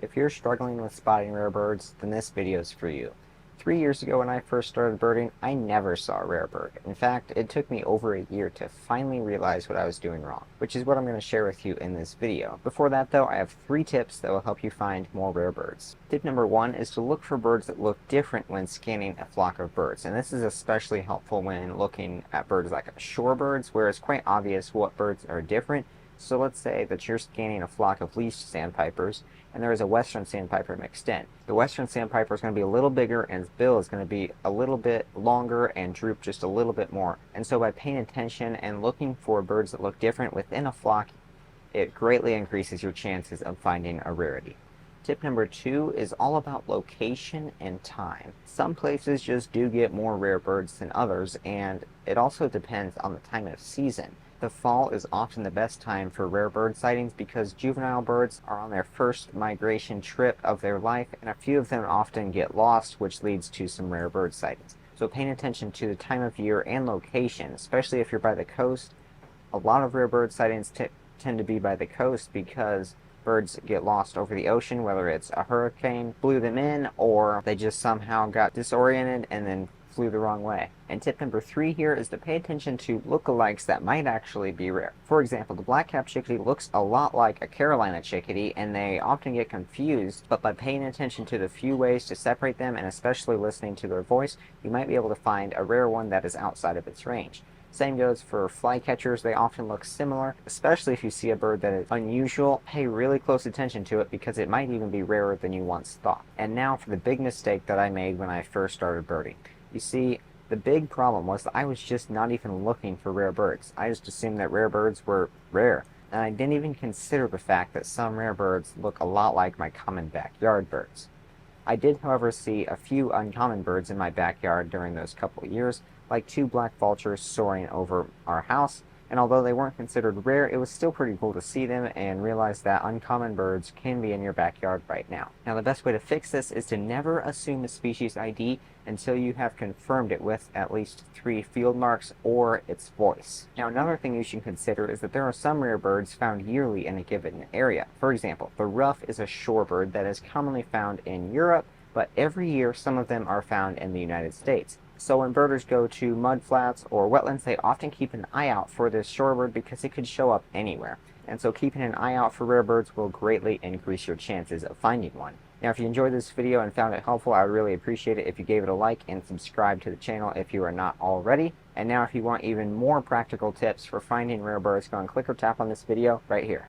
If you're struggling with spotting rare birds, then this video is for you. 3 years ago when I first started birding, I never saw a rare bird. In fact, it took me over a year to finally realize what I was doing wrong, which is what I'm going to share with you in this video. Before that though, I have 3 tips that will help you find more rare birds. Tip number 1 is to look for birds that look different when scanning a flock of birds, and this is especially helpful when looking at birds like shorebirds, where it's quite obvious what birds are different. So let's say that you're scanning a flock of least sandpipers, and there is a western sandpiper mixed in. The western sandpiper is going to be a little bigger, and its bill is going to be a little bit longer and droop just a little bit more. And so by paying attention and looking for birds that look different within a flock, it greatly increases your chances of finding a rarity. Tip number 2 is all about location and time. Some places just do get more rare birds than others, and it also depends on the time of season. The fall is often the best time for rare bird sightings because juvenile birds are on their first migration trip of their life, and a few of them often get lost, which leads to some rare bird sightings. So paying attention to the time of year and location, especially if you're by the coast. A lot of rare bird sightings tend to be by the coast because birds get lost over the ocean, whether it's a hurricane blew them in or they just somehow got disoriented and then flew the wrong way. And tip number 3 here is to pay attention to lookalikes that might actually be rare. For example, the black-capped chickadee looks a lot like a Carolina chickadee, and they often get confused, but by paying attention to the few ways to separate them, and especially listening to their voice, you might be able to find a rare one that is outside of its range. Same goes for flycatchers. They often look similar, especially if you see a bird that is unusual. Pay really close attention to it because it might even be rarer than you once thought. And now for the big mistake that I made when I first started birding. You see, the big problem was that I was just not even looking for rare birds. I just assumed that rare birds were rare, and I didn't even consider the fact that some rare birds look a lot like my common backyard birds. I did, however, see a few uncommon birds in my backyard during those couple of years, like 2 black vultures soaring over our house, and although they weren't considered rare, it was still pretty cool to see them and realize that uncommon birds can be in your backyard right now. Now, the best way to fix this is to never assume a species ID until you have confirmed it with at least 3 field marks or its voice. Now, another thing you should consider is that there are some rare birds found yearly in a given area. For example, the ruff is a shorebird that is commonly found in Europe, but every year some of them are found in the United States. So when birders go to mudflats or wetlands, they often keep an eye out for this shorebird because it could show up anywhere. And so keeping an eye out for rare birds will greatly increase your chances of finding one. Now, if you enjoyed this video and found it helpful, I would really appreciate it if you gave it a like and subscribe to the channel if you are not already. And now if you want even more practical tips for finding rare birds, go and click or tap on this video right here.